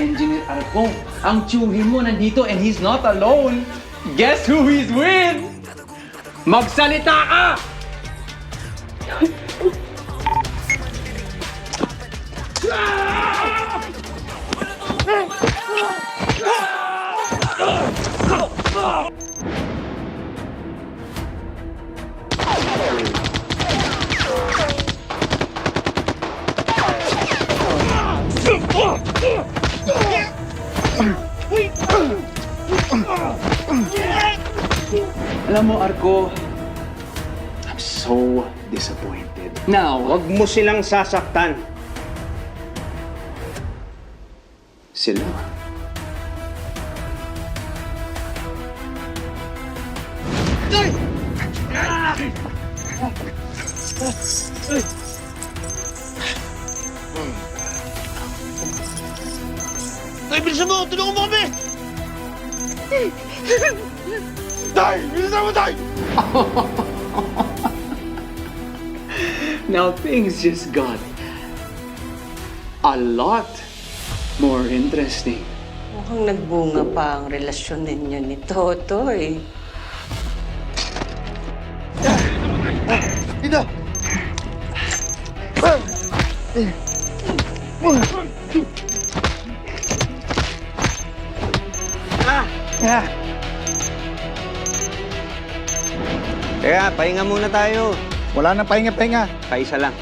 Engineer Arco. Ang tiyuhin mo nandito and he's not alone. Guess who he's with? Magsalita ka! Alam mo, Arco, I'm so disappointed. Now, Huwag mo silang sasaktan. sila. Tay, bilisan mo! Tulungan mo kami! Tay! Bilisan mo, Tay! Now things just got a lot more interesting. Mukhang nagbunga pa ang relasyon ninyo ni Totoy. Dito! Kaya, pahinga muna tayo. Wala nang pahinga-pahinga. Kaisa lang.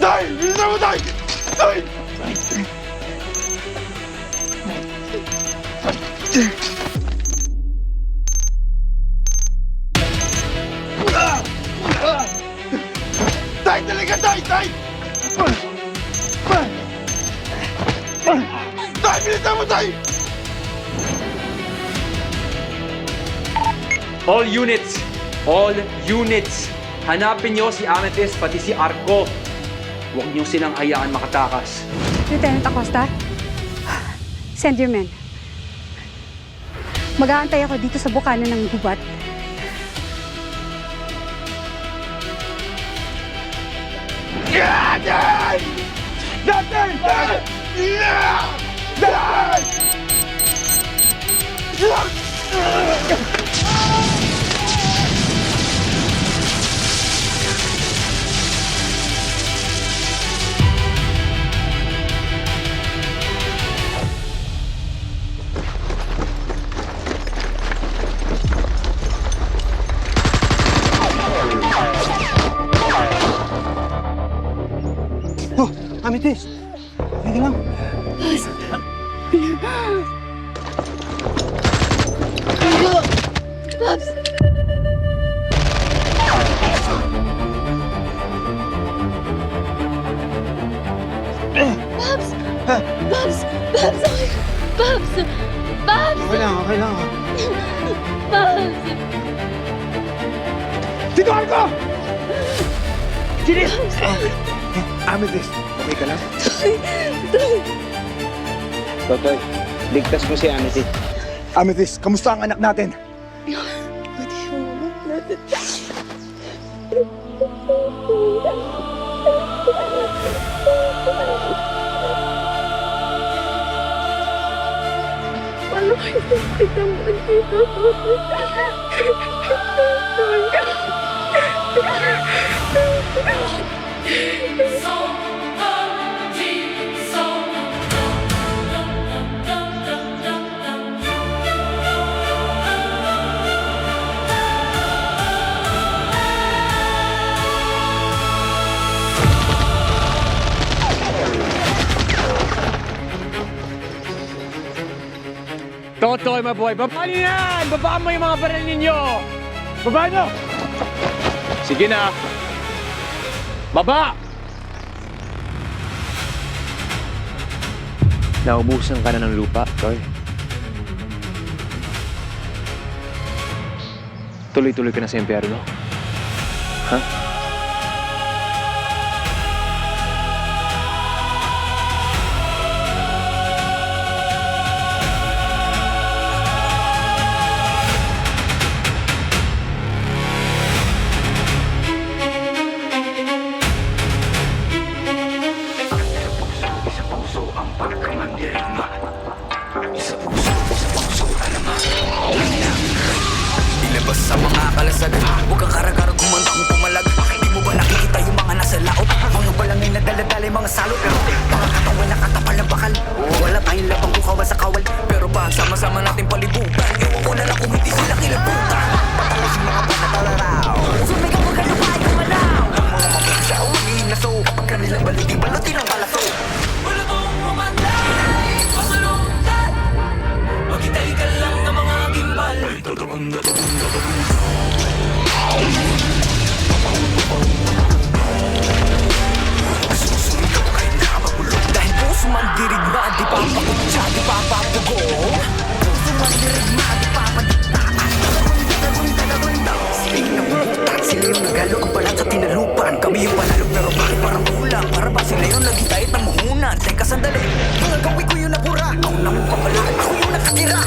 Tay! Bilisan mo, Tay! Tay! Tay! Talaga, Tay! Tay! Tay! Bilisan mo, Tay! All units, hanapin niyo si Amethyst pati si Arco. Huwag niyo silang hayaan makatakas. Lieutenant Acosta, send your men. Mag-aantay ako dito sa bukana ng gubat. Tay! Tay! Tay! Tay! Oh, Amethyst! Hindi lang. Babs! Babs! Babs! Babs! Okay. Babs! Babs! Okay lang. Babs! Dito ako! Sini! Amethyst, okay ka lang? Totoy, ligtas mo si Amethyst. Amethyst, kamusta ang anak natin? Buti yung anak natin. Paano kayo nagtitamad dito? Totoy, my boy, baba niyo yan! Babaan mo yung mga baril ninyo! Baba niyo! Sige na! Baba! Naubusan ka na ng lupa, Toy. Tuloy-tuloy ka na sa impyerno. Ha? malasag. Huwag kang karagarag, humanda kung pumalag. Di mo ba nakikita yung mga nasa laot? Mga balangay na daladala mga salot. Mga katawan na katapal ng bakal. Wala tayong labang bukawan sa kawal. Pero pag sama-sama natin palibutan, ewan ko na lang kung hindi sila kilabutan. Patalas yung mga panatalaraw. Sumigaw ka na pa ay kumalaw. Ang mga mapagsaw, mag-iinaso. Kapag kanilang balutin, balutin ang balaso. Wala kong umanday, pasalundan. Maghintay ka lang ng mga gimbal. Dahil puso man dirigma, di papakutsa, di papapugo. Puso man dirigma, di papadikta. Sila yung nabubutan, sila yung nagalo ang balat sa tinalupan. Kami yung panalog na bakit parang kulang. Para ba sila yung nagitahit ng muhunan? Teka sandali, mga gawin ko yung napura. Ako na mong papalaan, ako yung nakatira.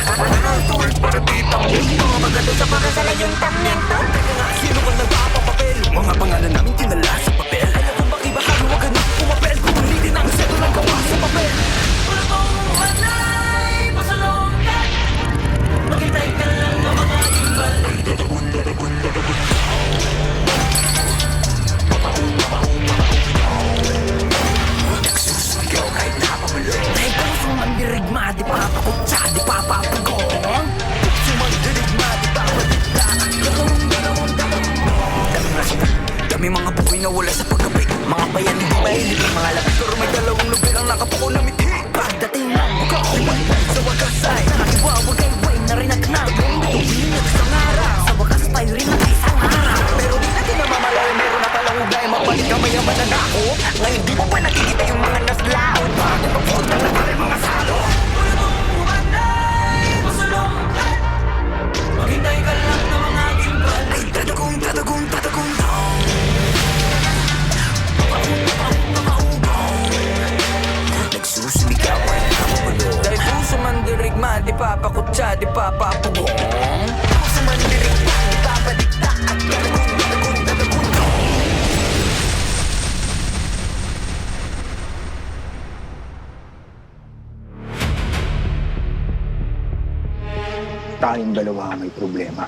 Tulad para ditang mga maganda sa pagkasala yung tamyento. Teka nga, sino ka nagpapapapel? Mga pangalan namin tinala sa papel. Alam mo bang ibahagi, huwag ka na pumapel. Kung hindi din ang seto ng gawa sa papel. Wala kong umanay, pasalungan. Maghintay ka lang ng mga gimbal. Nagsusugaw kahit napamulong. Dahil puso man dirigma, di papakutsa, di papapagong. Puso man dirigma, di papadikta. Dami mga bukoy na wala sa pagkapi. Mga bayan hindi mahilig, mga lapit. Pero may dalawang lubid ang nakapuko na mithi. Pagdating ng bukaw, sa wakas ay nakiwawagay-way na rin at nagong tuwing sa araw. Sa wakas tayo rin ang isang araw. Pero di natin namamalaw, meron na palang ugay. Mabalik ka mayaman na nako. Ngayon di mo pa nakikita yung mga naslao. Bago papunta na pa rin mga salo. Wala kong umanay, pasalungan. Maghintay ka lang ng mga gimbal. Ay tatagong, tatagong, tatagong down. Nagsusumigaw ay nakapulo. Dahil puso man dirigma, di papakutsa, di papapugong. Puso man dirigma, di papadikta. At tatagong, tatagong, tatagong down. Tayong dalawa ang may problema.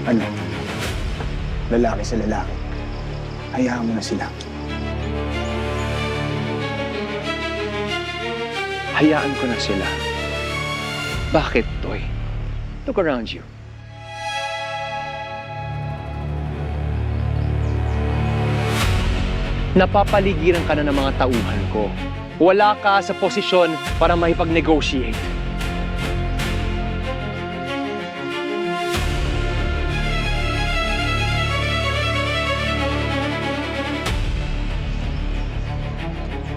Ano? Lalaki sa lalaki. Hayaan mo na sila. Hayaan ko na sila. Bakit, Toy? Look around you. Napapaligiran ka na ng mga tauhan ko. Wala ka sa posisyon para makipag-negotiate.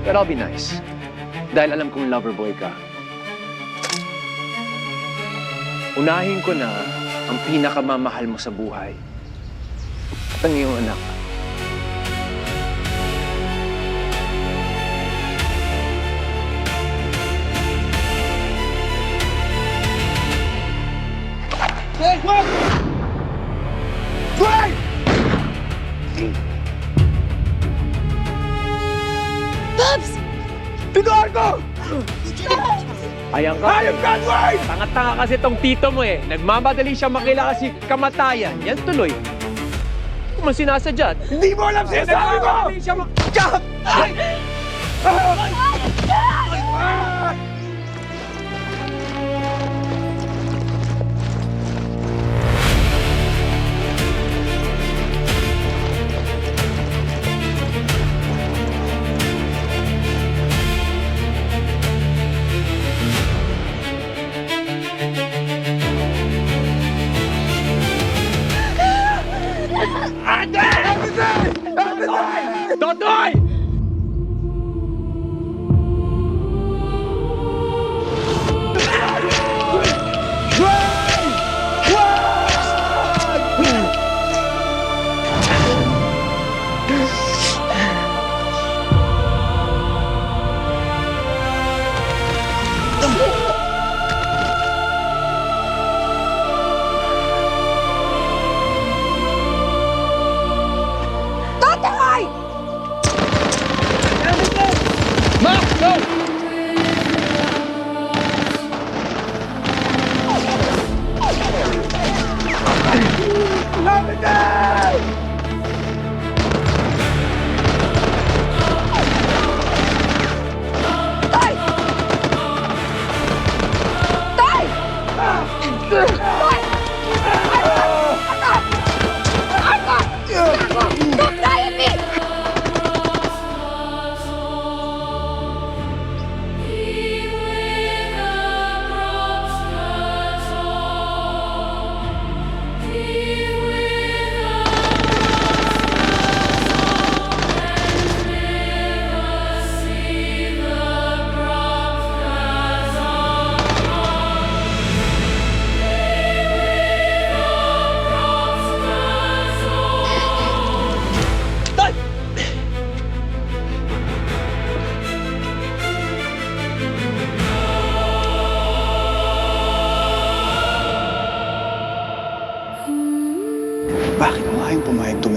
But I'll be nice. Dahil alam kong lover boy ka. Unahin ko na ang pinakamamahal mo sa buhay. At ang iyong anak. Hey! Wag! Wag! Babs! Tinuan ko! Ayan ka. Hayop ka, Dwayne! Tanga-tanga kasi tong tito mo eh. Nagmamadali siya makila kasi kamatayan. Yan tuloy. Kung man sinasadya. Hindi mo alam sinasabi ko! Nagmamadali siya Chop! Ay! Totoy!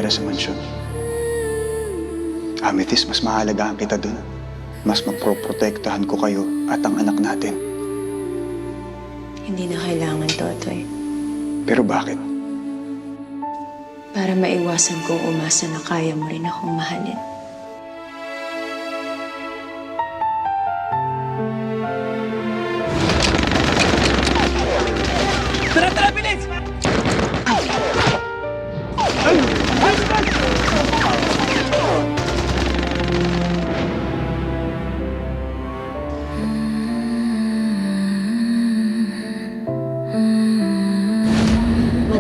natitira sa mansyon. Amethyst, mas mahalagaan kita dun. Mas maproprotektahan ko kayo at ang anak natin. Hindi na kailangan, Totoy. Pero bakit? Para maiwasan kong umasa na kaya mo rin akong mahalin. Tara, tara, bilis!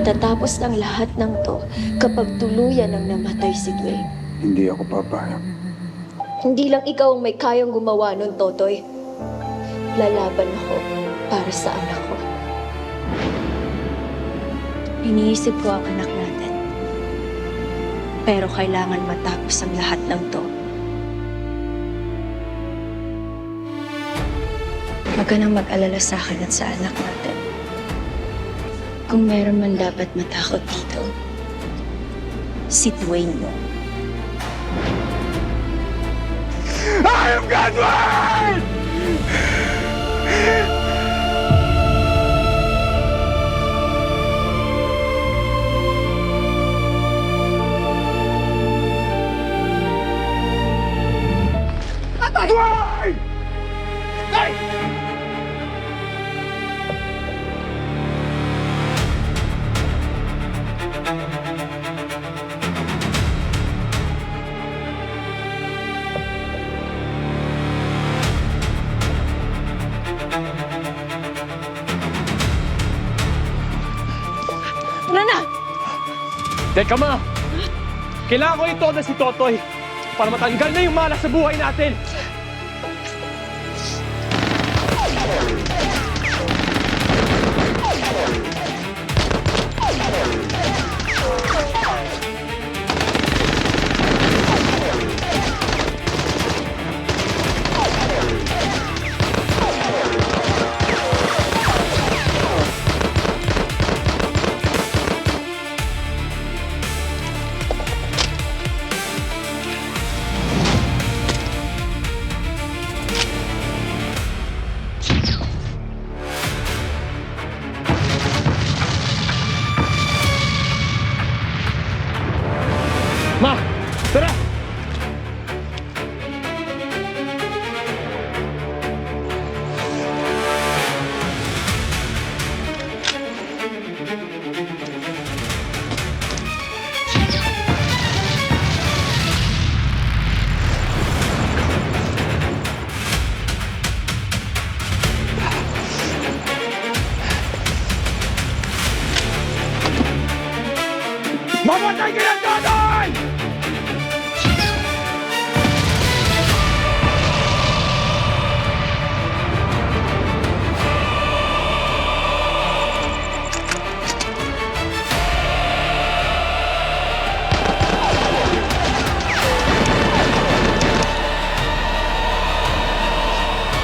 Matatapos ang lahat ng to kapag tuluyan ang namatay si Dwayne. Hindi ako papayag. Hindi lang ikaw ang may kayang gumawa nun, Totoy. Lalaban ako para sa anak ko. Iniisip ko ang anak natin. Pero kailangan matapos ang lahat ng to. Huwag ka nang mag-alala sa akin at sa anak natin. Kung meron man dapat matakot dito, si Dwayne mo. I am Godwin! Godwin! Hey! Teka, ma! Kailangan ko ito na si Totoy para matanggal na yung malas sa buhay natin. Ma! Tara! Mamatay ka ng Godwin!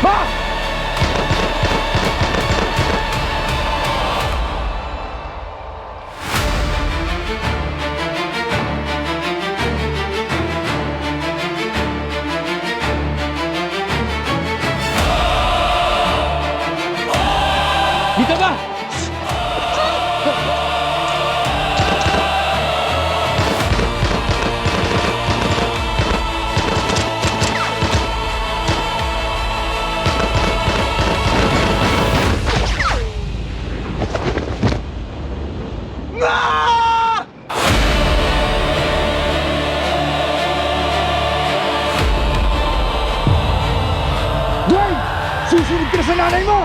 Ma! Dito ba? Dwayne! Susunod ka na sa nanay mo!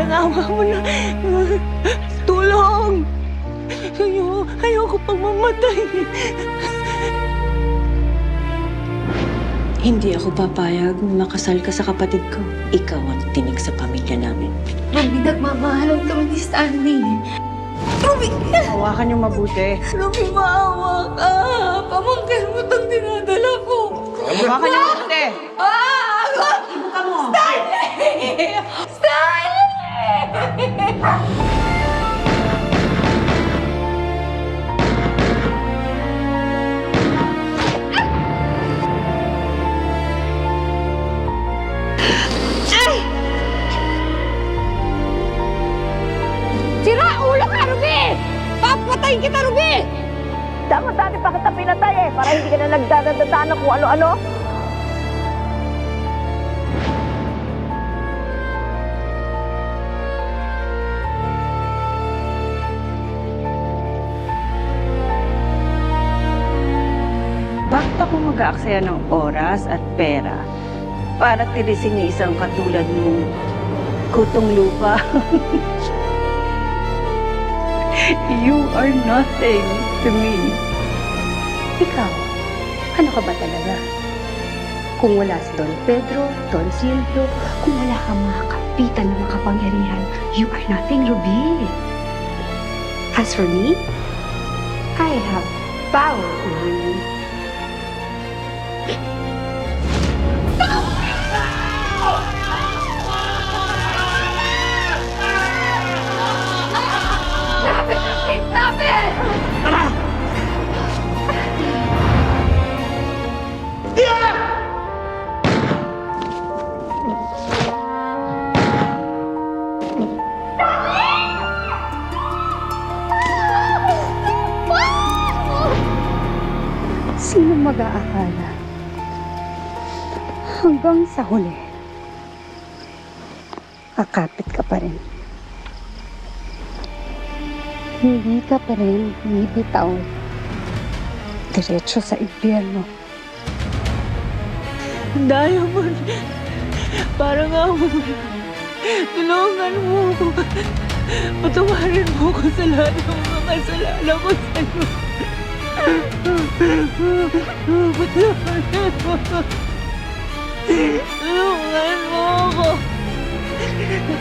Parang awa mo na. Tulong! Ayoko pang mamatay. Hindi ako papayag na makasal ka sa kapatid ko. Ikaw ang tinig sa pamilya namin. Ruby, nagmamahalan kami ni Stanley. Ruby! Hawakan niyo mabuti. Ruby, maawa ka! Pamangkin mo itong dinadala ko. Hawakan niyo mabuti. Ibuka mo. Sira ulo ka, Ruby! Papatayin kita, Ruby! Dapat dati pa kita pinatay para hindi ka na nagdadadaan ng kung ano-ano. Bakit ako mag-aaksaya ng oras at pera para tirisin niya isang katulad mong kutong lupa? You are nothing to me. Ikaw, ano ka ba talaga? Kung wala si Don Pedro, Don Silvio, kung wala kang mga kapitan na makapangyarihan, you are nothing, Ruby. As for me, I have power over you. Sino mag-aakala? Hanggang sa huli, kakapit ka pa rin. Hindi ka pa rin bibitaw. Diretso sa impyerno. Diamond, parang ako. Tulungan mo ako. Patawarin mo ko sa lahat ng mga kasalanan ko sa'yo. Tulungan mo ako.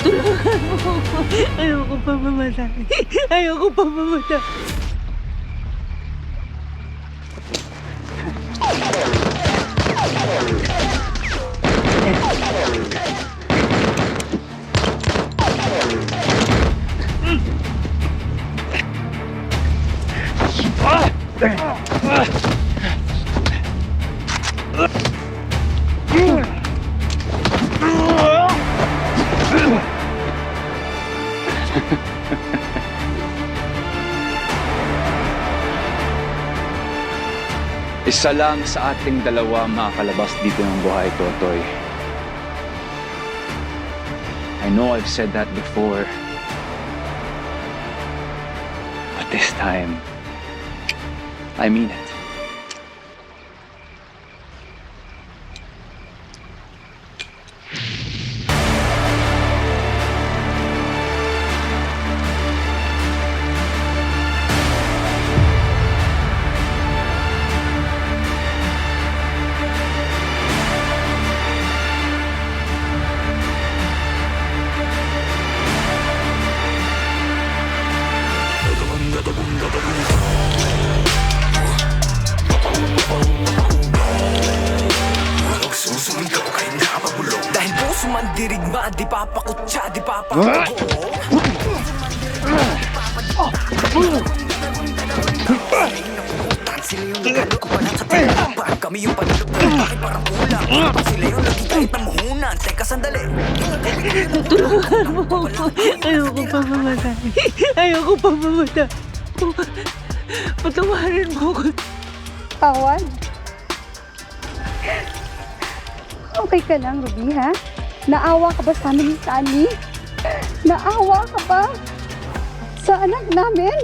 Tulungan mo ako. Ayoko pa mamatay. Ayoko pa mamatay. Isa lang sa ating dalawa makakalabas dito ng buhay, Totoy. I know I've said that before. But this time, I mean it. Dahil puso man dirigma, di papakutsa, di papakutsa. Sila yung nagalo ko pa lang sa tinapan. Kami yung panilog na bakit parang kulang. Sila yung lagi kahit namuhunan. Teka sandali. Tulungan mo ako. Ayoko pa mamatay. Ayoko pa mamatay. Patawarin mo ako. Tawad. Okay ka lang, Ruby, ha? Naawa ka ba sa amin ni Stanley? Naawa ka ba sa anak namin?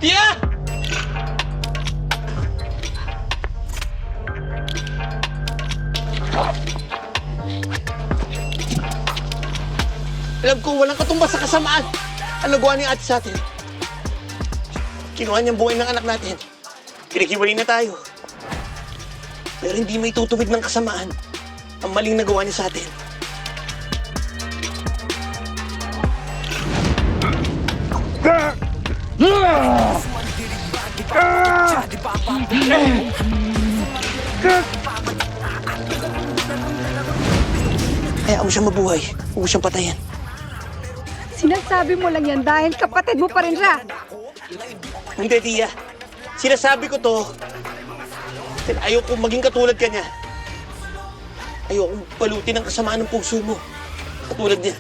Tia! Alam ko, walang katumbas sa kasamaan. Ano gawa ni ate sa atin? Kinuha niyang buhay ng anak natin. Pinakiwalay na tayo. Pero hindi may tutuwid ng kasamaan ang maling nagawa niya sa atin. Kaya mo siya mabuhay. Huwag mo siyang patayin. Sinasabi mo lang yan dahil kapatid mo pa rin siya. Hindi, Tia. Sinasabi ko to. Dahil ayoko maging katulad ka niya. Ayoko palutin ang kasamaan ng puso mo. Katulad niya.